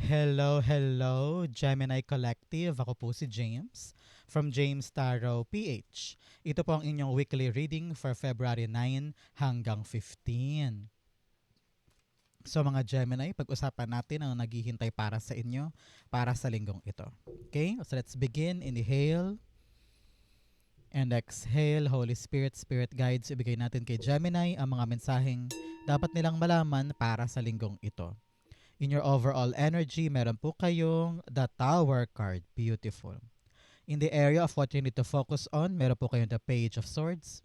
Hello, hello, Gemini Collective. Ako po si James from James Tarot PH. Ito po ang inyong weekly reading for February 9 hanggang 15. So mga Gemini, pag-usapan natin ang naghihintay para sa inyo para sa linggong ito. Okay, so let's begin. Inhale and exhale. Holy Spirit, Spirit Guides, ibigay natin kay Gemini ang mga mensaheng dapat nilang malaman para sa linggong ito. In your overall energy, meron po kayong the Tower card. Beautiful. In the area of what you need to focus on, meron po kayong the Page of Swords.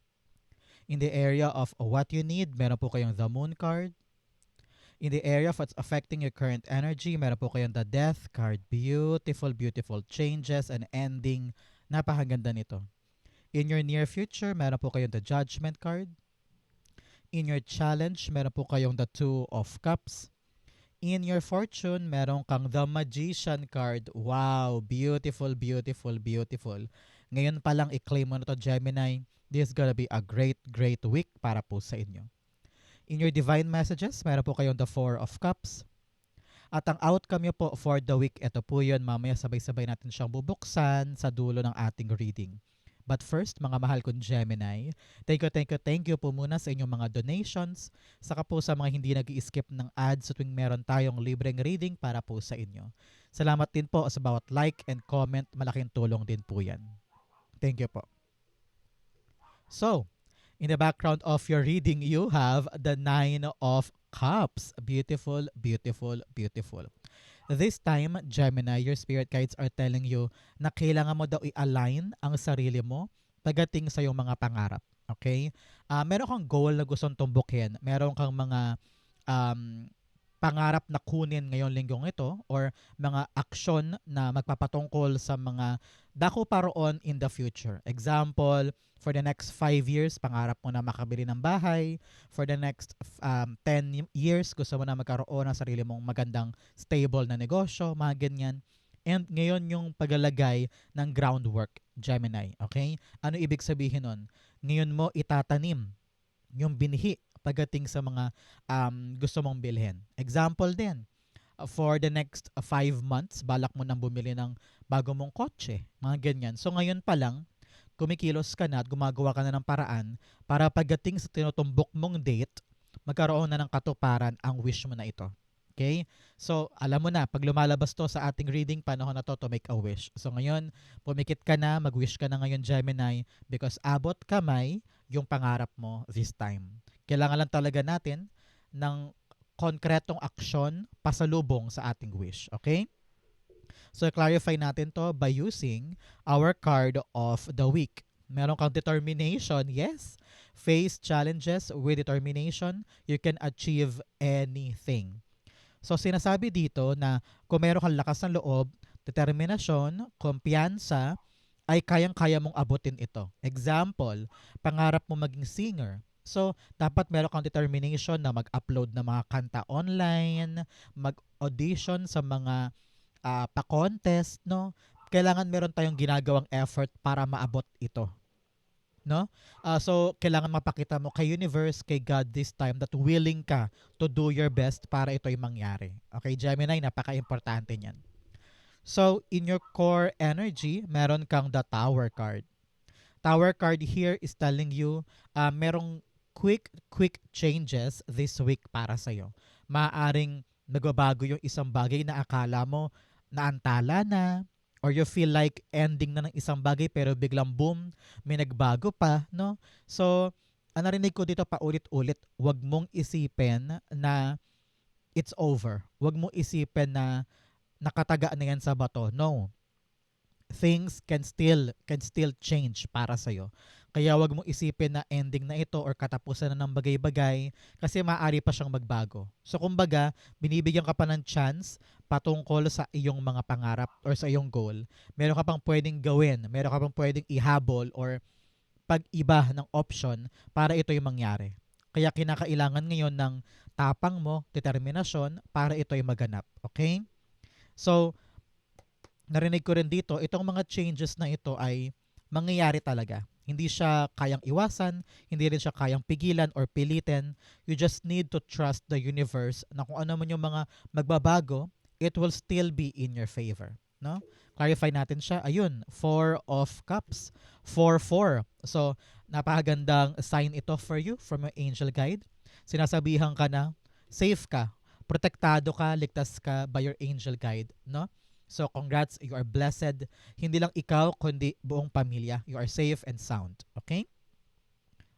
In the area of what you need, meron po kayong the Moon card. In the area of what's affecting your current energy, meron po kayong the Death card. Beautiful, beautiful changes and ending. Napakaganda nito. In your near future, meron po kayong the Judgment card. In your challenge, meron po kayong the Two of Cups. In your fortune, meron kang the Magician card. Wow, beautiful, beautiful, beautiful. Ngayon pa lang i-claim mo na to, Gemini. This is gonna be a great, great week para po sa inyo. In your divine messages, meron po kayong the Four of Cups. At ang outcome nyo po for the week, ito po yun. Mamaya sabay-sabay natin siyang bubuksan sa dulo ng ating reading. But first, mga mahal kong Gemini, thank you po muna sa inyong mga donations, saka po sa mga hindi nag-i-skip ng ads tuwing meron tayong libreng reading para po sa inyo. Salamat din po sa bawat like and comment, malaking tulong din po yan. Thank you po. So, in the background of your reading, you have the Nine of Cups. Beautiful, beautiful, beautiful. This time, Gemini, your spirit guides are telling you na kailangan mo daw i-align ang sarili mo pagdating sa iyong mga pangarap. Okay? Meron kang goal na gustong tumbukin. Meron kang mga um, pangarap na kunin ngayong linggong ito or mga aksyon na magpapatungkol sa mga dako pa roon in the future. Example, for the next 5 years, pangarap mo na makabili ng bahay. For the next 10 years, gusto mo na magkaroon ng sarili mong magandang stable na negosyo, mga ganyan. And ngayon yung paglalagay ng groundwork, Gemini. Okay? Ano ibig sabihin nun? Ngayon mo itatanim yung binhi pagdating sa mga gusto mong bilhin. Example din, for the next 5 months, balak mo nang bumili ng bago mong kotse, mga ganyan. So ngayon pa lang, kumikilos ka na at gumagawa ka na ng paraan para pagdating sa tinutumbok mong date, magkaroon na ng katuparan ang wish mo na ito. Okay? So, alam mo na, pag lumalabas to sa ating reading, panahon na to make a wish. So, ngayon, pumikit ka na, mag-wish ka na ngayon, Gemini, because abot kamay yung pangarap mo this time. Kailangan lang talaga natin ng konkretong aksyon pasalubong sa ating wish. Okay? So, clarify natin to by using our card of the week. Meron kang determination. Yes. Face challenges with determination. You can achieve anything. So, sinasabi dito na kung meron kang lakas ng loob, determinasyon, kumpiyansa, ay kayang-kaya mong abutin ito. Example, pangarap mo maging singer. So, dapat meron kang determination na mag-upload ng mga kanta online, mag-audition sa mga pa-contest, no? Kailangan meron tayong ginagawang effort para maabot ito, no? So, kailangan mapakita mo kay universe, kay God this time that willing ka to do your best para ito'y mangyari. Okay, Gemini, napaka-importante niyan. So, in your core energy, meron kang the Tower card. Tower card here is telling you merong quick changes this week para sa'yo. Maaaring nagbabago yung isang bagay na akala mo naantala na, or you feel like ending na ng isang bagay pero biglang boom, may nagbago pa, no? So, ang narinig ko dito paulit-ulit, wag mong isipin na it's over. Wag mong isipin na nakataga na yan sa bato. No. Things can still change para sa iyo. Kaya wag mong isipin na ending na ito or katapusan na ng bagay-bagay kasi maaari pa siyang magbago. So kumbaga, binibigyan ka pa ng chance patungkol sa iyong mga pangarap or sa iyong goal. Meron ka pang pwedeng gawin, meron ka pang pwedeng ihabol or pag-iba ng option para ito'y mangyari. Kaya kinakailangan ngayon ng tapang mo, determinasyon para ito'y maganap. Okay? So, narinig ko rin dito, itong mga changes na ito ay mangyayari talaga. Hindi siya kayang iwasan, hindi rin siya kayang pigilan or pilitin. You just need to trust the universe na kung ano man yung mga magbabago, it will still be in your favor. No? Clarify natin siya. Ayun, Four of Cups. 4-4. So, napakagandang sign ito for you from your angel guide. Sinasabihan ka na, safe ka, protektado ka, ligtas ka by your angel guide. No? So, congrats, you are blessed. Hindi lang ikaw, kundi buong pamilya. You are safe and sound. Okay?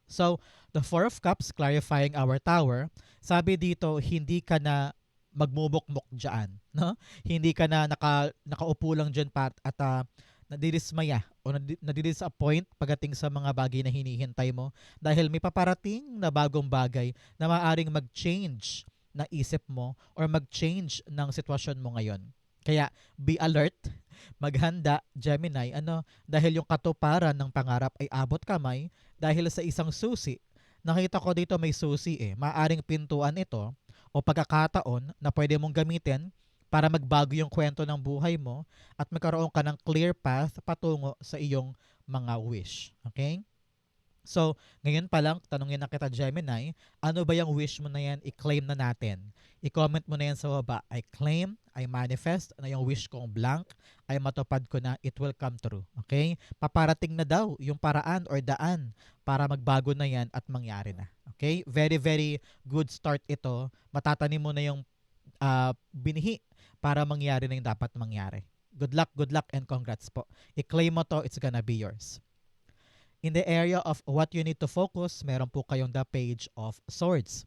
So, the Four of Cups, clarifying our tower, sabi dito, hindi ka na magmumukmok dyan. No? Hindi ka na nakaupo lang dyan at nadidismaya o nadidisappoint pagdating sa mga bagay na hinihintay mo dahil may paparating na bagong bagay na maaaring mag-change na isip mo or mag-change ng sitwasyon mo ngayon. Kaya be alert, maghanda, Gemini, dahil yung katuparan ng pangarap ay abot kamay dahil sa isang susi. Nakita ko dito may susi Maaring pintuan ito o pagkakataon na pwede mong gamitin para magbago yung kwento ng buhay mo at magkaroon ka ng clear path patungo sa iyong mga wish. Okay? So, ngayon pa lang, tanungin na kita, Gemini, ano ba yung wish mo na yan? I-claim na natin. I-comment mo na yan sa baba. I claim, I manifest na yung wish kong blank ay matupad ko na, it will come true. Okay? Paparating na daw yung paraan or daan para magbago na yan at mangyari na. Okay? Very, very good start ito. Matatanim mo na yung binihi para mangyari na yung dapat mangyari. Good luck, and congrats po. I-claim mo to, it's gonna be yours. In the area of what you need to focus, meron po kayong the Page of Swords.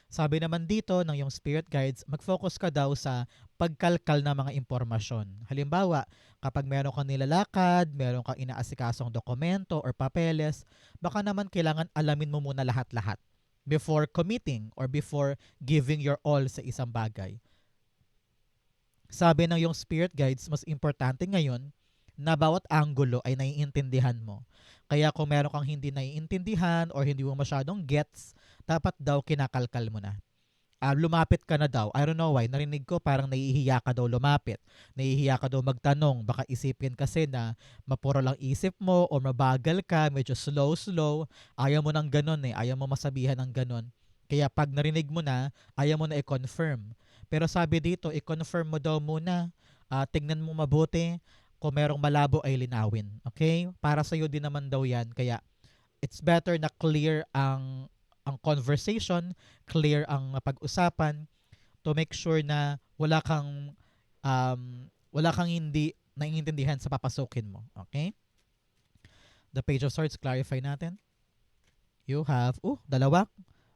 Sabi naman dito ng yung spirit guides, mag-focus ka daw sa pagkalkal ng mga impormasyon. Halimbawa, kapag meron kang nilalakad, meron kang inaasikasong dokumento or papeles, baka naman kailangan alamin mo muna lahat-lahat before committing or before giving your all sa isang bagay. Sabi ng yung spirit guides, mas importante ngayon na bawat anggulo ay naiintindihan mo. Kaya kung meron kang hindi naiintindihan or hindi mo masyadong gets, dapat daw kinakalkal mo na. Lumapit ka na daw. I don't know why. Narinig ko parang naihiya ka daw lumapit. Naihiya ka daw magtanong. Baka isipin kasi na mapuro lang isip mo o mabagal ka, medyo slow. Ayaw mo ng ganun Ayaw mo masabihan ng ganun. Kaya pag narinig mo na, ayaw mo na i-confirm. Pero sabi dito, i-confirm mo daw muna. Tingnan mo mabuti. Kung merong malabo ay linawin. Okay? Para sa'yo din naman daw yan. Kaya it's better na clear ang conversation, clear ang pag-usapan to make sure na wala kang hindi naiintindihan sa papasukin mo. Okay? The Page of Swords, clarify natin. You have, dalawa.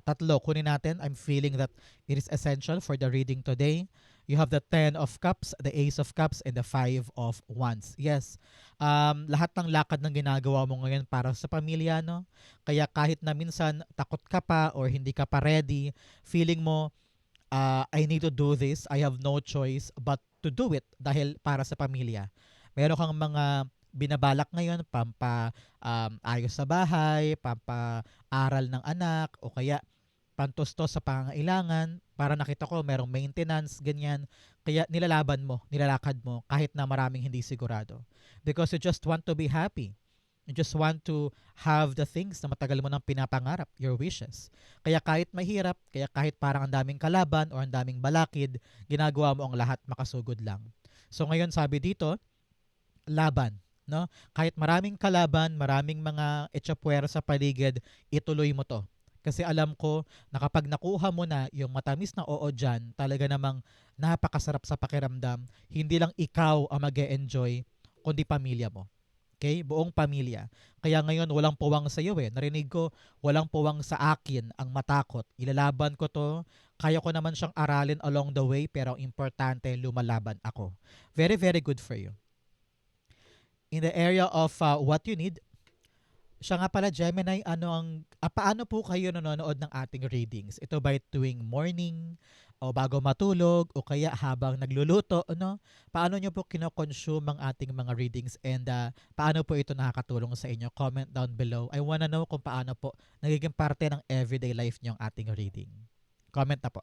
Tatlo, kunin natin. I'm feeling that it is essential for the reading today. You have the 10 of Cups, the Ace of Cups, and the 5 of Wands. Yes, lahat ng lakad ng ginagawa mo ngayon para sa pamilya, no? Kaya kahit na minsan takot ka pa or hindi ka pa ready, feeling mo, I need to do this, I have no choice but to do it dahil para sa pamilya. Meron kang mga binabalak ngayon, ayos sa bahay, pampa-aral ng anak, o kaya pantustos sa pangangailangan, para nakita ko merong maintenance, ganyan. Kaya nilalakad mo kahit na maraming hindi sigurado. Because you just want to be happy. You just want to have the things na matagal mo nang pinapangarap, your wishes. Kaya kahit mahirap, kaya kahit parang ang daming kalaban o ang daming balakid, ginagawa mo ang lahat makasugod lang. So ngayon sabi dito, laban. No? Kahit maraming kalaban, maraming mga etsapuwer sa paligid, ituloy mo to. Kasi alam ko na kapag nakuha mo na yung matamis na oo dyan, talaga namang napakasarap sa pakiramdam. Hindi lang ikaw ang mag-e-enjoy, kundi pamilya mo. Okay? Buong pamilya. Kaya ngayon walang puwang sa iyo Narinig ko, walang puwang sa akin ang matakot. Ilalaban ko to. Kaya ko naman siyang aralin along the way, pero ang importante, lumalaban ako. Very, very good for you. In the area of what you need, siya nga pala, Gemini, paano po kayo nanonood ng ating readings? Ito ba tuwing morning o bago matulog o kaya habang nagluluto? Paano nyo po kino-consume ang ating mga readings and paano po ito nakakatulong sa inyo? Comment down below. I wanna know kung paano po nagiging parte ng everyday life nyo ang ating reading. Comment na po.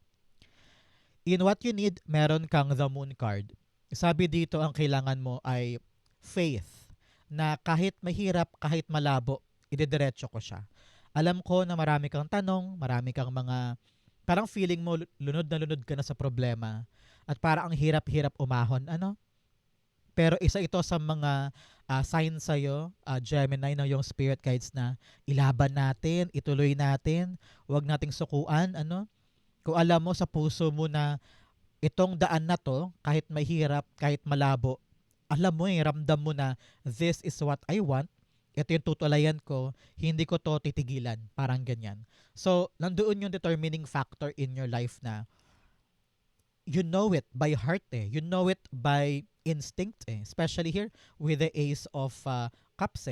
In what you need, meron kang the Moon card. Sabi dito, ang kailangan mo ay faith na kahit mahirap, kahit malabo, idediretso ko siya. Alam ko na marami kang tanong, marami kang mga, parang feeling mo lunod na lunod ka na sa problema. at parang ang hirap-hirap umahon, ano? Pero isa ito sa mga sign sa'yo, Gemini, ng yung spirit guides na ilaban natin, ituloy natin, huwag nating sukuan, ano? Kung alam mo sa puso mo na itong daan na to, kahit mahirap, kahit malabo, alam mo ramdam mo na this is what I want, ito yung tutulayan ko, hindi ko to titigilan, parang ganyan. So, nandoon yung determining factor in your life na you know it by heart You know it by instinct Especially here with the Ace of Cups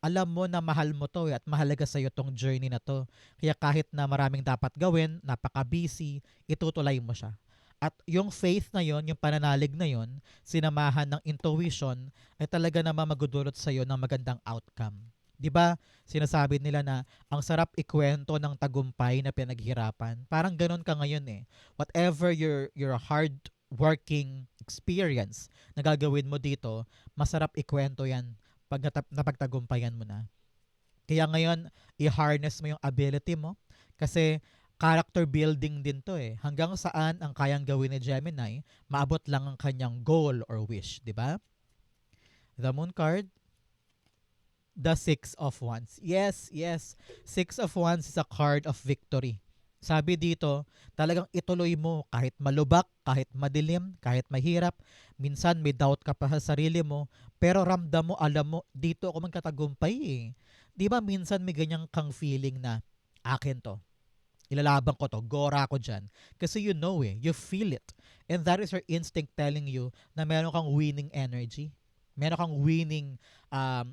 Alam mo na mahal mo to at mahalaga sa'yo tong journey na to. Kaya kahit na maraming dapat gawin, napaka-busy, itutuloy mo siya. At yung faith na yon, yung pananalig na yon, sinamahan ng intuition, ay talaga naman magudulot sa'yo ng magandang outcome. 'Di ba? Sinasabi nila na ang sarap ikwento ng tagumpay na pinaghirapan. Parang ganun ka ngayon Whatever your hard working experience na gagawin mo dito, masarap ikwento 'yan pag napagtagumpayan mo na. Kaya ngayon, i-harness mo yung ability mo kasi character building din to Hanggang saan ang kayang gawin ni Gemini, maabot lang ang kanyang goal or wish, 'di ba? The Moon card, the Six of Wands. Yes, yes. Six of Wands is a card of victory. Sabi dito, talagang ituloy mo kahit malubak, kahit madilim, kahit mahirap. Minsan may doubt ka pa sa sarili mo, pero ramdam mo, alam mo, dito ako magkatagumpay. Di ba minsan may ganyang kang feeling na, akin to. Ilalaban ko to, gora ko dyan. Kasi you know you feel it. And that is your instinct telling you na meron kang winning energy. Meron kang winning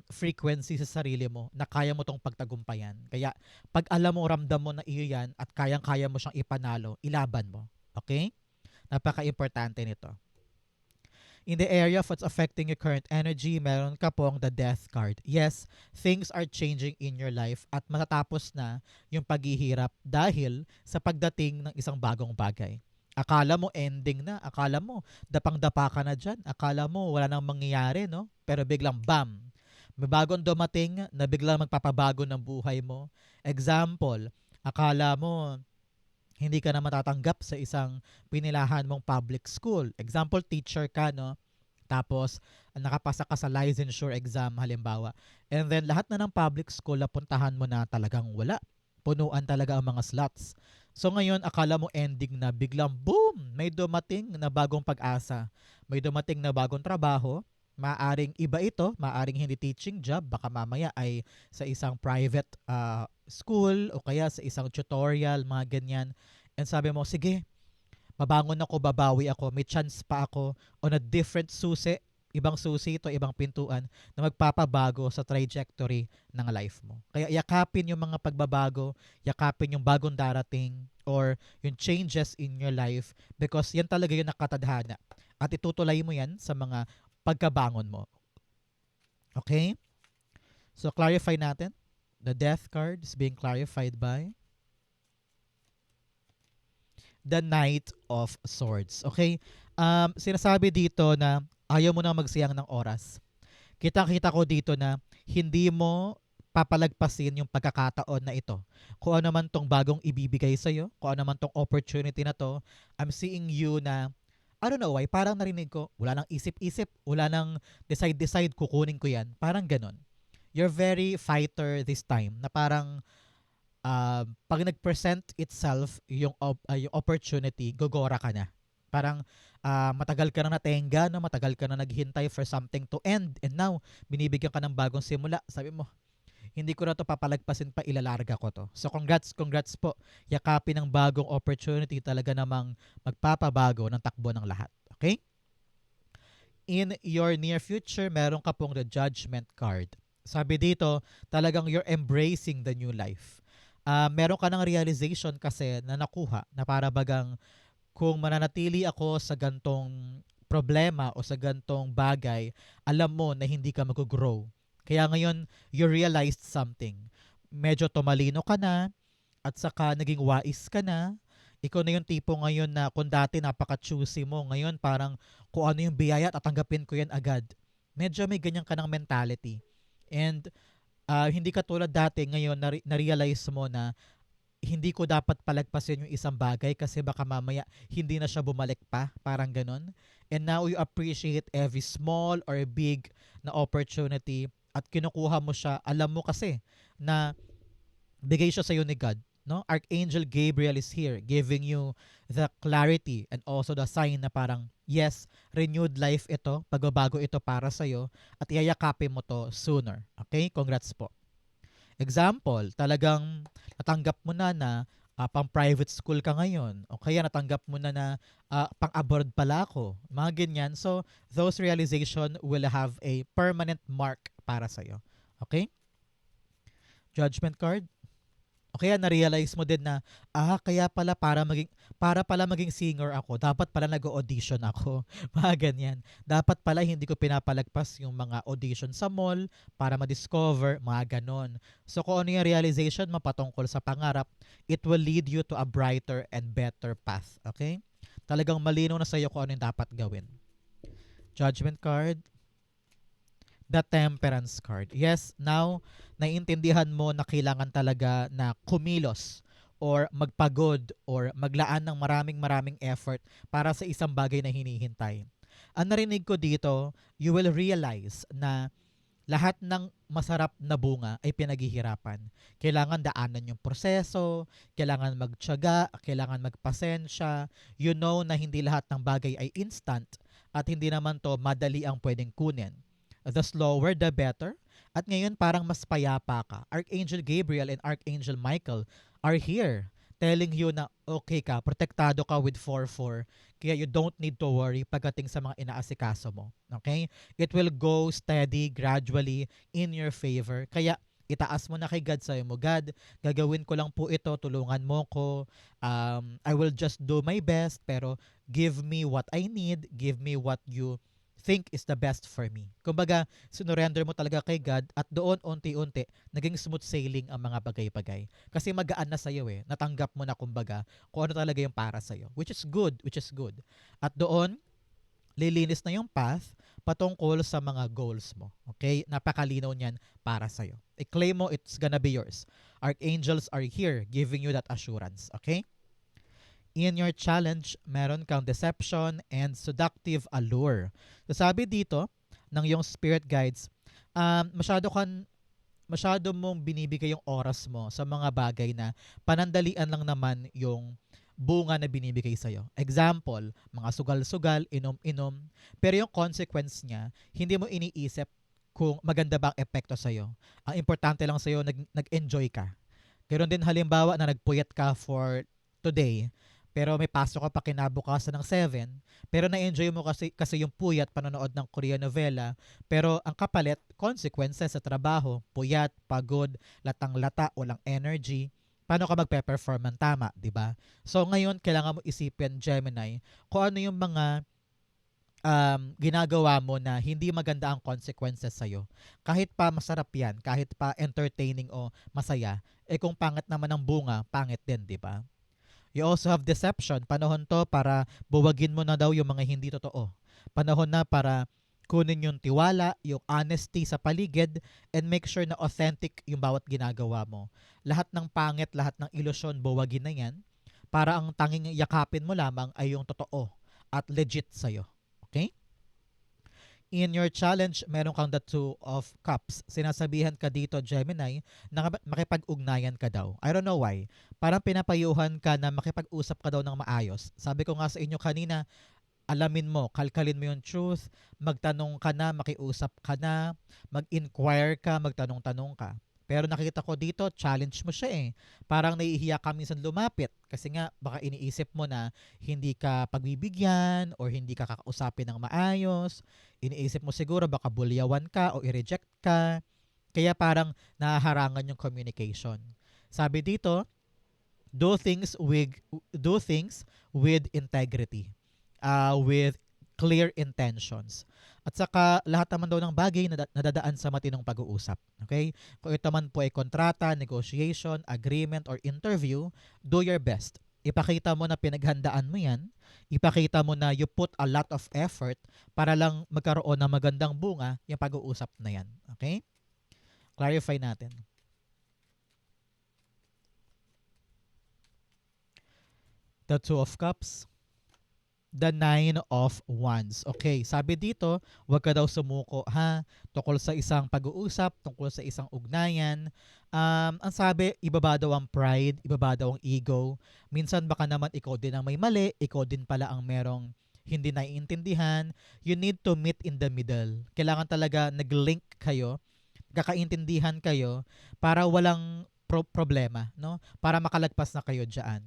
frequency sa sarili mo na kaya mo tong pagtagumpayan. Kaya pag alam mo, ramdam mo na iyo yan at kayang-kaya mo siyang ipanalo, ilaban mo. Okay? Napaka-importante nito. In the area of what's affecting your current energy, meron ka pong the Death card. Yes, things are changing in your life at matatapos na yung paghihirap dahil sa pagdating ng isang bagong bagay. Akala mo ending na, akala mo dapang-dapa ka na dyan, akala mo wala nang mangyayari, no? Pero biglang bam, may bagong dumating na biglang magpapabago ng buhay mo. Example, akala mo hindi ka na matatanggap sa isang pinilahan mong public school. Example, teacher ka, no? Tapos, nakapasa ka sa licensure exam, halimbawa. And then, lahat na ng public school na puntahan mo na talagang wala. Punuan talaga ang mga slots. So ngayon, akala mo ending na, biglang boom! May dumating na bagong pag-asa. May dumating na bagong trabaho. Maaring iba ito, maaring hindi teaching job, baka mamaya ay sa isang private school o kaya sa isang tutorial, mga ganyan. And sabi mo, sige, babangon ako, babawi ako, may chance pa ako on a different susi, ibang susi ito, ibang pintuan na magpapabago sa trajectory ng life mo. Kaya yakapin yung mga pagbabago, yakapin yung bagong darating or yung changes in your life because yan talaga yung nakatadhana. At itutulay mo yan sa mga pagkabangon mo. Okay? So clarify natin. The Death card is being clarified by the Knight of Swords. Okay? Sinasabi dito na ayaw mo na magsayang ng oras. Kita-kita ko dito na hindi mo papalagpasin yung pagkakataon na ito. Kung ano man tong bagong ibibigay sa'yo, kung ano man tong opportunity na to, I'm seeing you na, I don't know why, parang narinig ko, wala nang isip-isip, wala nang decide-decide, kukunin ko yan. Parang ganon. You're very fighter this time, na parang pag nag-present itself yung opportunity, gogora ka na. Parang matagal ka na natenga, no? Matagal ka na naghintay for something to end. And now, binibigyan ka ng bagong simula. Sabi mo, hindi ko na to papalagpasin pa, ilalarga ko to. So congrats po. Yakapin ng bagong opportunity, talaga namang magpapabago ng takbo ng lahat. Okay? In your near future, meron ka pong the Judgment card. Sabi dito, talagang you're embracing the new life. Meron ka ng realization kasi na nakuha na para bagang kung mananatili ako sa gantong problema o sa gantong bagay, alam mo na hindi ka mag-grow. Kaya ngayon, you realized something. Medyo tumalino ka na at saka naging wais ka na. Ikaw na yung tipo ngayon na kung dati napaka-choosy mo, ngayon parang kung ano yung biyaya, tatanggapin ko yan agad. Medyo may ganyan ka ng mentality. And hindi ka tulad dati, ngayon na-realize mo na hindi ko dapat palagpasin yung isang bagay kasi baka mamaya hindi na siya bumalik pa, parang ganun. And now you appreciate every small or big na opportunity at kinukuha mo siya. Alam mo kasi na bigay siya sa'yo ni God. No? Archangel Gabriel is here giving you the clarity and also the sign na parang, yes, renewed life ito, pagbabago ito para sa'yo at iyayakapin mo to sooner. Okay? Congrats po. Example, talagang natanggap mo na pang private school ka ngayon o kaya natanggap mo na pang abroad pala ako. Mga ganyan. So, those realization will have a permanent mark para sa'yo. Okay? Judgment card. O kaya na-realize mo din na, kaya pala para pala maging singer ako, dapat pala nag-audition ako. Mga ganyan. Dapat pala hindi ko pinapalagpas yung mga audition sa mall para ma-discover, mga ganon. So kung ano yung realization mo patungkol sa pangarap, it will lead you to a brighter and better path. Okay? Talagang malinaw na sa'yo kung ano yung dapat gawin. Judgment card. The Temperance card. Yes, now, naiintindihan mo na kailangan talaga na kumilos or magpagod or maglaan ng maraming effort para sa isang bagay na hinihintay. Ang narinig ko dito, you will realize na lahat ng masarap na bunga ay pinaghihirapan. Kailangan daanan yung proseso, kailangan magtiyaga, kailangan magpasensya. You know na hindi lahat ng bagay ay instant at hindi naman to madali ang pwedeng kunin. The slower, the better. At ngayon parang mas payapa ka. Archangel Gabriel and Archangel Michael are here telling you na okay ka, protektado ka with 4-4. Kaya you don't need to worry pagdating sa mga inaasikaso mo. Okay? It will go steady, gradually, in your favor. Kaya itaas mo na kay God, sabi mo, God, gagawin ko lang po ito, tulungan mo ko. I will just do my best, pero give me what I need, give me what you think is the best for me. Kumbaga, sinurrender mo talaga kay God at doon unti-unti naging smooth sailing ang mga bagay-bagay. Kasi magaan na sa'yo eh. Natanggap mo na kumbaga kung ano talaga yung para sa'yo. Which is good, which is good. At doon, lilinis na yung path patungkol sa mga goals mo. Okay? Napakalinaw niyan para sa'yo. I-claim mo, it's gonna be yours. Archangels are here giving you that assurance. Okay? In your challenge, meron kang deception and seductive allure. So sabi dito ng yung spirit guides, masyado mong binibigay yung oras mo sa mga bagay na panandalian lang naman yung bunga na binibigay sa'yo. Example, mga sugal-sugal, inom-inom, pero yung consequence niya, hindi mo iniisip kung maganda ba ang epekto sa'yo. Ang importante lang sa'yo, nag-enjoy ka. Ganoon din halimbawa na nagpuyat ka for today, pero may pasok ka pa kinabukasan ng 7, pero na-enjoy mo kasi yung puyat panonood ng Korean novela, pero ang kapalit, consequences sa trabaho, puyat, pagod, latang-lata, walang energy, paano ka magpe-perform ng tama, di ba? So ngayon, kailangan mo isipin, Gemini, kung ano yung mga ginagawa mo na hindi maganda ang consequences sa'yo. Kahit pa masarap yan, kahit pa entertaining o masaya, kung pangit naman ang bunga, pangit din, di ba? You also have deception. Panahon to para buwagin mo na daw yung mga hindi totoo. Panahon na para kunin yung tiwala, yung honesty sa paligid, and make sure na authentic yung bawat ginagawa mo. Lahat ng pangit, lahat ng ilusyon, buwagin na yan para ang tanging yakapin mo lamang ay yung totoo at legit sa'yo. Okay? In your challenge, meron kang the Two of Cups. Sinasabihan ka dito, Gemini, na makipag-ugnayan ka daw. I don't know why. Parang pinapayuhan ka na makipag-usap ka daw ng maayos. Sabi ko nga sa inyo kanina, alamin mo, kalkalin mo yung truth, magtanong ka na, makiusap ka na, mag-inquire ka, magtanong-tanong ka. Pero nakita ko dito, challenge mo siya eh. Parang nahihiya ka minsan lumapit kasi nga baka iniisip mo na hindi ka pagbibigyan or hindi ka kakausapin ng maayos. Iniisip mo siguro baka bulyawan ka o i-reject ka. Kaya parang nahaharangan yung communication. Sabi dito, do things with integrity, with clear intentions. At saka lahat naman daw ng bagay na nadadaan sa matinong pag-uusap. Okay? Kung ito man po ay kontrata, negotiation, agreement, or interview, do your best. Ipakita mo na pinaghandaan mo yan. Ipakita mo na you put a lot of effort para lang magkaroon ng magandang bunga yung pag-uusap na yan. Okay? Clarify natin. The Two of Cups, the Nine of Wands. Okay, sabi dito, huwag ka daw sumuko ha, tungkol sa isang pag-uusap, tungkol sa isang ugnayan. Ang sabi, ibaba daw ang pride, ibaba daw ang ego. Minsan baka naman ikaw din ang may mali, ikaw din pala ang merong hindi naiintindihan. You need to meet in the middle. Kailangan talaga nag-link kayo, kakaintindihan kayo para walang problema, no? Para makalagpas na kayo diyan.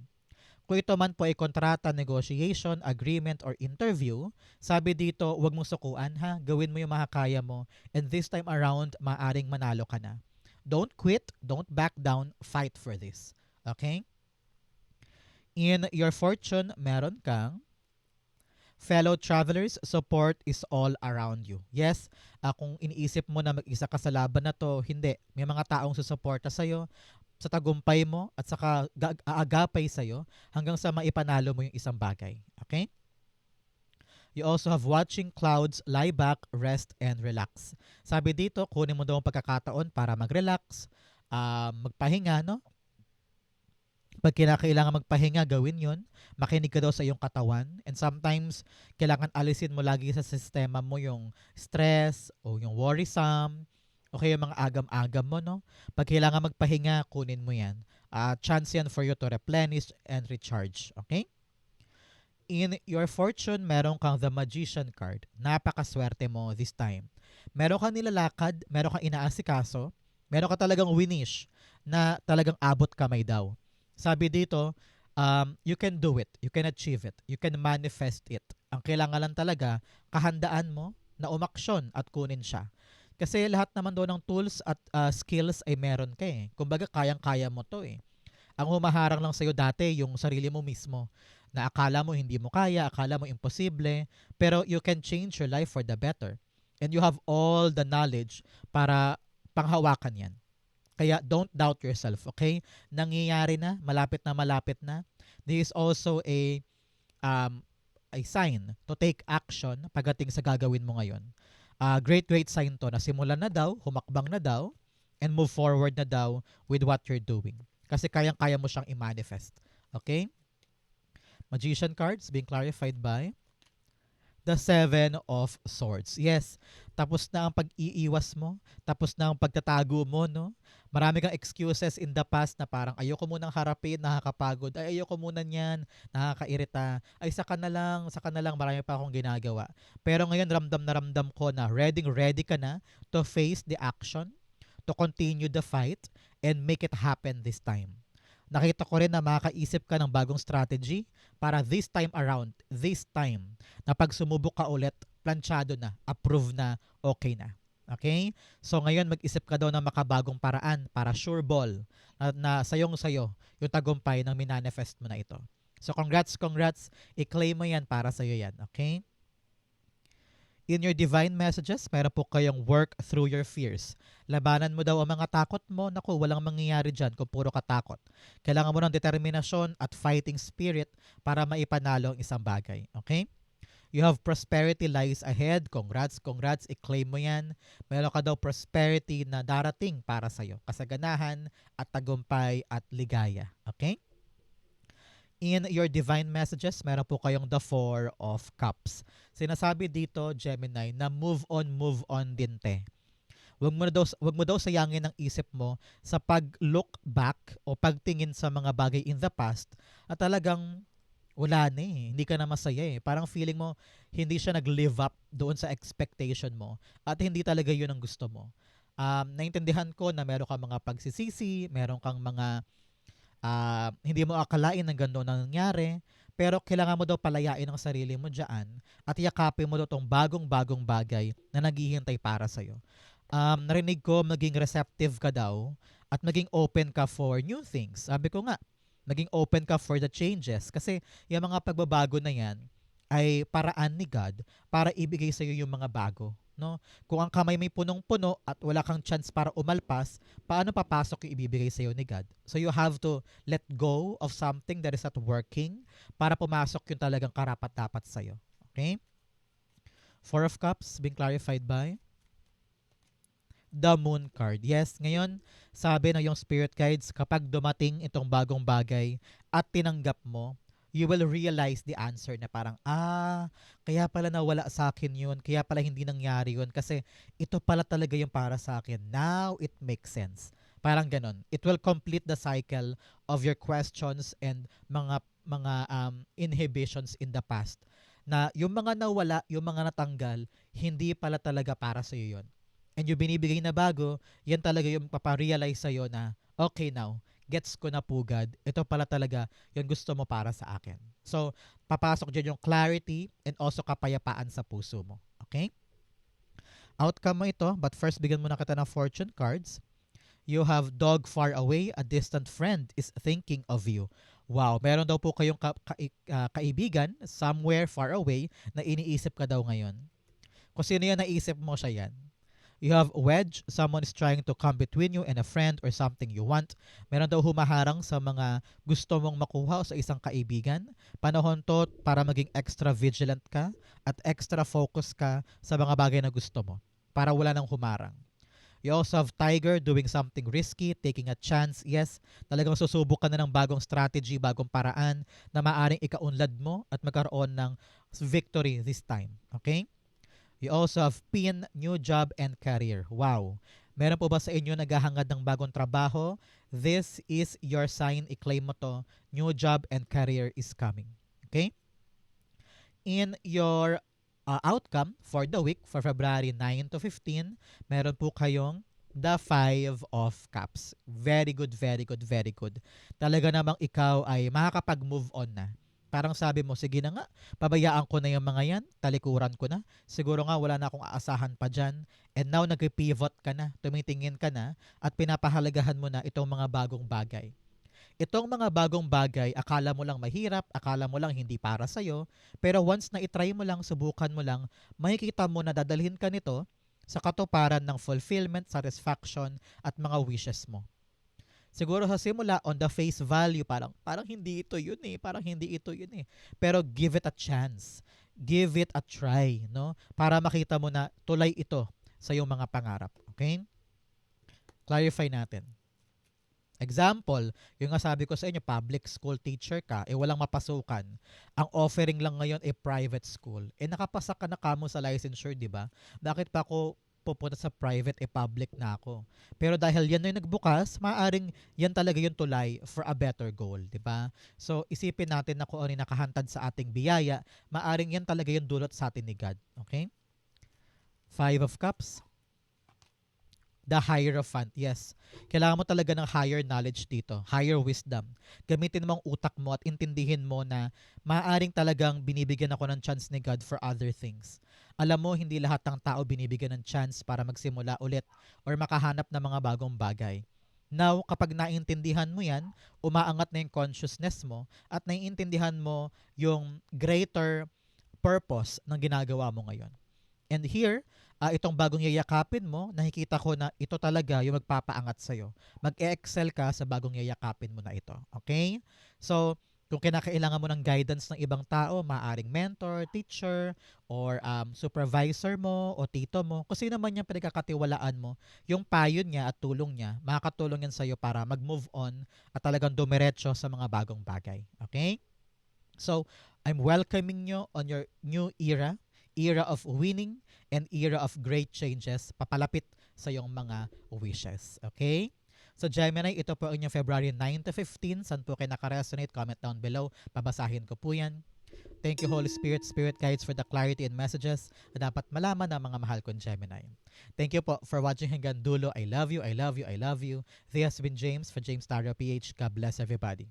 Kung ito man po ay kontrata, negotiation, agreement, or interview, sabi dito, huwag mong sukuan ha. Gawin mo yung makakaya mo. And this time around, maaring manalo ka na. Don't quit, don't back down, fight for this. Okay? In your fortune, meron kang fellow travelers, support is all around you. Yes, kung iniisip mo na mag-isa ka sa laban na to, hindi. May mga taong susuporta sa'yo sa tagumpay mo at saka aagapay sa'yo hanggang sa maipanalo mo yung isang bagay. Okay? You also have watching clouds, lie back, rest, and relax. Sabi dito, kunin mo daw ang pagkakataon para mag-relax, magpahinga, no? Pag kinakailangan magpahinga, gawin yon. Makinig ka daw sa iyong katawan. And sometimes, kailangan alisin mo lagi sa sistema mo yung stress o yung worrisome o kaya yung mga agam-agam mo, no? Pag kailangan magpahinga, kunin mo yan. Chance yan for you to replenish and recharge. Okay? In your fortune, meron kang the Magician card. Napakaswerte mo this time. Meron kang nilalakad, meron kang inaasikaso, meron ka talagang winish na talagang abot kamay daw. Sabi dito, you can do it. You can achieve it. You can manifest it. Ang kailangan lang talaga, kahandaan mo na umaksyon at kunin siya. Kasi lahat naman doon ng tools at skills ay meron ka eh. Kumbaga, kayang-kaya mo to eh. Ang humaharang lang sa'yo dati, yung sarili mo mismo. Na akala mo hindi mo kaya, akala mo imposible. Pero you can change your life for the better. And you have all the knowledge para panghawakan yan. Kaya don't doubt yourself, okay? Nangyayari na, malapit na malapit na. This is also a sign to take action pagdating sa gagawin mo ngayon. Great sign to na simulan na daw, humakbang na daw, and move forward na daw with what you're doing. Kasi kayang-kaya mo siyang i-manifest. Okay? Magician cards being clarified by the Seven of Swords. Yes, tapos na ang pag-iiwas mo, tapos na ang pagtatago mo, no? Marami kang excuses in the past na parang ayoko munang harapin, nakakapagod. Ay, ayoko muna niyan, nakakairita. Ay, saka na lang, marami pa akong ginagawa. Pero ngayon, ramdam ko na ready ka na to face the action, to continue the fight, and make it happen this time. Nakita ko rin na makakaisip ka ng bagong strategy para this time, na pag sumubok ka ulit, planchado na, approve na, okay na. Okay? So ngayon mag-isip ka daw ng makabagong paraan para sure ball na sayong-sayo yung tagumpay ng minanifest mo na ito. So congrats, i-claim mo yan para sa'yo yan. Okay? In your divine messages, meron po kayong work through your fears. Labanan mo daw ang mga takot mo. Naku, walang mangyayari dyan kung puro katakot. Kailangan mo ng determinasyon at fighting spirit para maipanalo ang isang bagay. Okay? You have prosperity lies ahead. Congrats, i-claim mo yan. Meron ka daw prosperity na darating para sa'yo. Kasaganahan at tagumpay at ligaya. Okay? In your divine messages, meron po kayong the Four of Cups. Sinasabi dito, Gemini, na move on din te. Wag mo daw sayangin ang isip mo sa pag-look back o pagtingin sa mga bagay in the past at talagang wala na eh. Hindi ka na masaya eh. Parang feeling mo hindi siya nag-live up doon sa expectation mo at hindi talaga yun ang gusto mo. Naintindihan ko na meron kang mga pagsisisi, meron kang mga hindi mo akalain na gano'n na nangyari, pero kailangan mo daw palayain ang sarili mo dyan at yakapin mo daw itong bagong-bagong bagay na naghihintay para sa'yo. Narinig ko maging receptive ka daw at maging open ka for new things. Sabi ko nga, maging open ka for the changes kasi yung mga pagbabago na yan ay paraan ni God para ibigay sa'yo yung mga bago. No? Kung ang kamay may punong-puno at wala kang chance para umalpas, paano papasok yung ibibigay sa'yo ni God? So you have to let go of something that is not working para pumasok yung talagang karapat-dapat sa'yo. Okay? Four of Cups being clarified by the Moon card. Yes, ngayon, sabi ng yung spirit guides, kapag dumating itong bagong bagay at tinanggap mo, you will realize the answer na parang, kaya pala nawala sa akin yun, kaya pala hindi nangyari yun, kasi ito pala talaga yung para sa akin. Now it makes sense. Parang ganon. It will complete the cycle of your questions and mga inhibitions in the past. Na yung mga nawala, yung mga natanggal, hindi pala talaga para sa iyo yun. And yung binibigay na bago, yan talaga yung paparealize sa'yo na, okay now, gets ko na pugad. Ito pala talaga yung gusto mo para sa akin. So, papasok dyan yung clarity and also kapayapaan sa puso mo. Okay? Outcome mo ito, but first bigyan mo na kita ng fortune cards. You have dog far away, a distant friend is thinking of you. Wow, meron daw po kayong kaibigan somewhere far away na iniisip ka daw ngayon. Kung sino yan, naisip mo siya yan. You have wedge, someone is trying to come between you and a friend or something you want. Meron daw humaharang sa mga gusto mong makuha sa isang kaibigan. Panahon to para maging extra vigilant ka at extra focus ka sa mga bagay na gusto mo para wala nang humarang. You also have tiger doing something risky, taking a chance. Yes, talagang susubok ka na ng bagong strategy, bagong paraan na maaring ikaunlad mo at magkaroon ng victory this time. Okay? You also have pin, new job, and career. Wow. Meron po ba sa inyo naghahangad ng bagong trabaho? This is your sign. I-claim mo to. New job and career is coming. Okay? In your outcome for the week, for February 9 to 15, meron po kayong the 5 of cups. Very good, very good, very good. Talaga namang ikaw ay makakapag-move on na. Parang sabi mo, sige na nga, pabayaan ko na yung mga yan, talikuran ko na. Siguro nga wala na akong aasahan pa dyan. And now nag-pivot ka na, tumitingin ka na, at pinapahalagahan mo na itong mga bagong bagay. Itong mga bagong bagay, akala mo lang mahirap, akala mo lang hindi para sa'yo, pero once na itry mo lang, subukan mo lang, makikita mo na dadalhin ka nito sa katuparan ng fulfillment, satisfaction, at mga wishes mo. Siguro sa simula, on the face value, parang hindi ito yun eh. Parang hindi ito yun eh. Pero give it a chance. Give it a try, no? Para makita mo na tulay ito sa iyong mga pangarap. Okay? Clarify natin. Example, yung nga sabi ko sa inyo, public school teacher ka, walang mapasukan. Ang offering lang ngayon private school. Nakapasa ka na kamo sa licensure, di ba? Bakit pa ako pupunta sa private, public na ako? Pero dahil yan na yung nagbukas, maaring yan talaga yung tulay for a better goal, di ba? So, isipin natin na kung ano yung nakahantad sa ating biyaya, maaring yan talaga yung dulot sa atin ni God. Okay? 5 of Cups. The Hierophant, yes. Kailangan mo talaga ng higher knowledge dito, higher wisdom. Gamitin mo ang utak mo at intindihin mo na maaaring talagang binibigyan ako ng chance ni God for other things. Alam mo, hindi lahat ng tao binibigyan ng chance para magsimula ulit or makahanap ng mga bagong bagay. Now, kapag naiintindihan mo yan, umaangat na yung consciousness mo at naiintindihan mo yung greater purpose ng ginagawa mo ngayon. And here, itong bagong yayakapin mo, nakikita ko na ito talaga yung magpapaangat sa'yo. Mag-excel ka sa bagong yayakapin mo na ito. Okay? So, kung kinakailangan mo ng guidance ng ibang tao, maaring mentor, teacher, or supervisor mo o tito mo, kung sino man yung pinagkakatiwalaan mo, yung payo niya at tulong niya, makakatulong yan sa'yo para mag-move on at talagang dumiretso sa mga bagong bagay. Okay? So, I'm welcoming you on your new era of winning, and era of great changes, papalapit sa iyong mga wishes. Okay? So Gemini, ito po ang inyong February 9 to 15. Saan po kayo nakaresonate? Comment down below. Babasahin ko po yan. Thank you, Holy Spirit, Spirit Guides, for the clarity and messages na dapat malaman ng mga mahal kong Gemini. Thank you po for watching hanggang dulo. I love you, I love you, I love you. This has been James for James Tarot PH. God bless everybody.